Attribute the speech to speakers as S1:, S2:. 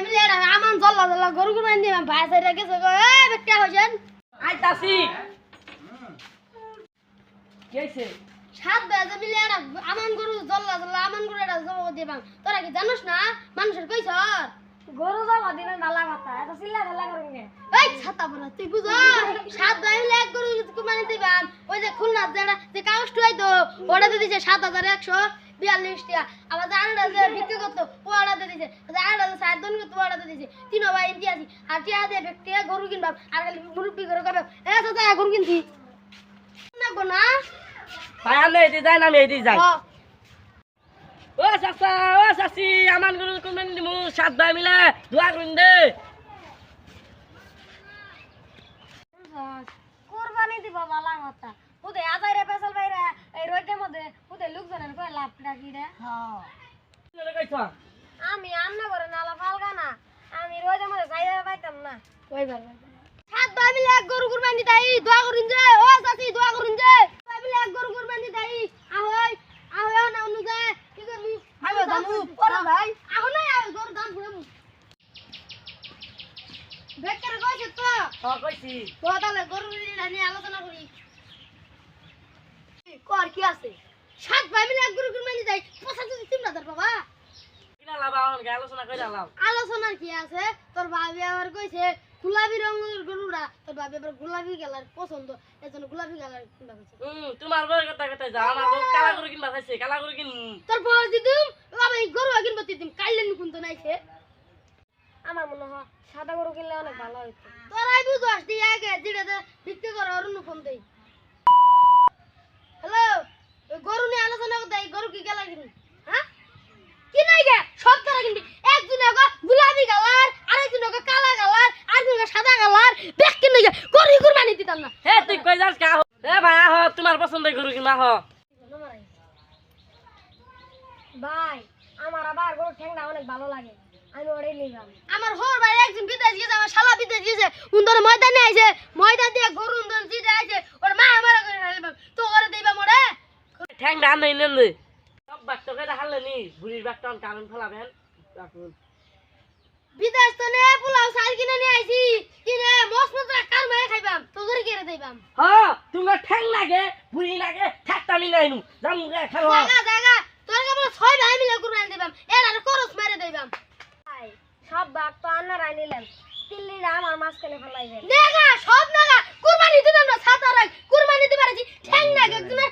S1: মিলে আমান জল্লা জল্লা গরু কুরবানি দিলাম ভাই সাইডে গেছে গো এই বেটা হইছেন
S2: আইতাছি কি হইছে
S1: সাত বাজে মিলে আমান গরু জল্লা জল্লা আমান গরু এটা জমা দিবাম তোরা কি জানোস না মানুষের কইছ
S3: গরু জমা দিলে নালা কথা এত চিল্লা ঢালা করুন
S1: এই ছাতা বড় তুই বুঝ সাত বাজে মিলে এক গরু কুরবানি দিবাম ওই যে খুলনা যে কাগজটা হইতো ওটা দিছে 7142 টাকা আবার জানড়া যে বিক্রি করতো ওটা দিছে জানড়া যে সাত দিন করতো ওটা দিছে তিন ভাই ইন্ডিয়াছি আর টিয়া দিয়ে ব্যক্তি গরু কিনবাম আর খালি মুরব্বি করে কবে এ চাচা গরু কিনছি না গো না
S2: ভাই আমি এদি যাই না আমি এদি যাই ও চাচা ও চাচি আমান গরু কোনদিন দিমু 7 ভাই মিলে দোয়া করুন দে
S3: কুরবানি দিব বালা কথা উদে আজাইরে পেছাল বাইরে এই রোডের মধ্যে উদে লোকজনের কয় লাভ রাখি রে
S2: কি কইছ
S3: আমি আন্না করে নালা ফালগা না আমি রোডের মধ্যে যাইতে পাইতাম না
S1: কইবার সাত ভাই মিলে এক গরু কুরবানি দেই দোয়া করুন যে ও চাচি দোয়া করুন যে ভাই মিলে এক গরু কুরবানি দেই আহই আহই না অনু যায় কি করবি আইবা দামু পরে ভাই আহ না গরু দাম পুরো বেকার কইছ তো
S2: কইছি
S1: তো তাহলে গরু নিয়ে আলোচনা করি কর কি আছে সাত ভাই মিলে এক গরু কুরবানি দেই পয়সা যদি তিন হাজার বাবা
S2: কিনা লাভ আন আলোচনা কইরা লাভ
S1: আলোচনার কি আছে তোর ভাবি আবার কইছে গোলাপি রঙের গরুটা তোর ভাবি আবার গোলাপি কালার পছন্দ এজন্য গোলাপি কালার কিনবা কইছে
S2: তোমার বড় কথা কথা যা আমার বউ কালা গরু কিনবা চাইছে কালা গরু কিন
S1: তোর বল দিদুম বাবা এই গরু কিনবা দিদুম কাইলেন কোন তো নাইছে
S3: আমার মনে হয় সাদা গরু কিনলে অনেক ভালো হইতো
S1: তোরাই বুঝাস দি আগে যেটা বিক্রি করে অরুণ ফোন দেই হ্যালো ওই গরু নিয়ে আলোচনা করতে এই গরু কি কালার কিনি হ্যাঁ কি নাই গে সব তারা কিনবি একজন আগে গোলাপি কালার আরেকজন আগে কালা কালার আরেকজন আগে সাদা কালার দেখ কিনে গে গরু কুরবানি দিতাম না
S2: হে তুই কই যাস কা এ ভাই আহ তোমার পছন্দের গরু কিনবা হ
S3: ভাই আমার আবার গরু ঠ্যাংটা অনেক ভালো লাগে আমি ওটাই নিলাম
S1: আমার হোর ভাই একজন বিদেশ গেছে আমার শালা বিদেশ গেছে উন্দর ময়দানে আইছে ময়দান দিয়ে গরু উন্দর জিতে আইছে ওর মা আমার করে হালবা তো করে দেবা মোরে
S2: ঠ্যাং ডান নাই নেন দে সব বাক্ত কইরা হাললে নি বুড়ির বাক্ত কারণ ফলাবেন রাখুন
S1: বিদেশ তো নে পোলাও চাল কিনে নিয়ে আইছি কিনে মস মস কাল মায়ে খাইবাম তো করে কেড়ে দেবাম
S2: হ তোমার ঠ্যাং লাগে বুড়ি লাগে ঠাট্টামি নাইনু জাম গে খালো
S1: জায়গা জায়গা তোর কেবল 6 ভাই মিলে কুরবানি দেবাম এর আর খরচ মেরে দেবাম
S3: ভাই সব বাঘ তো আন্নারাই নিলেন তিল্লিরা আমার মাঝখানে ফেলাইবেন
S1: নেগা সব নেগা কুরবানি দিবাম না ছাতা রাখ কুরবানি দিবার আছি ঠ্যাং নাগে একজনের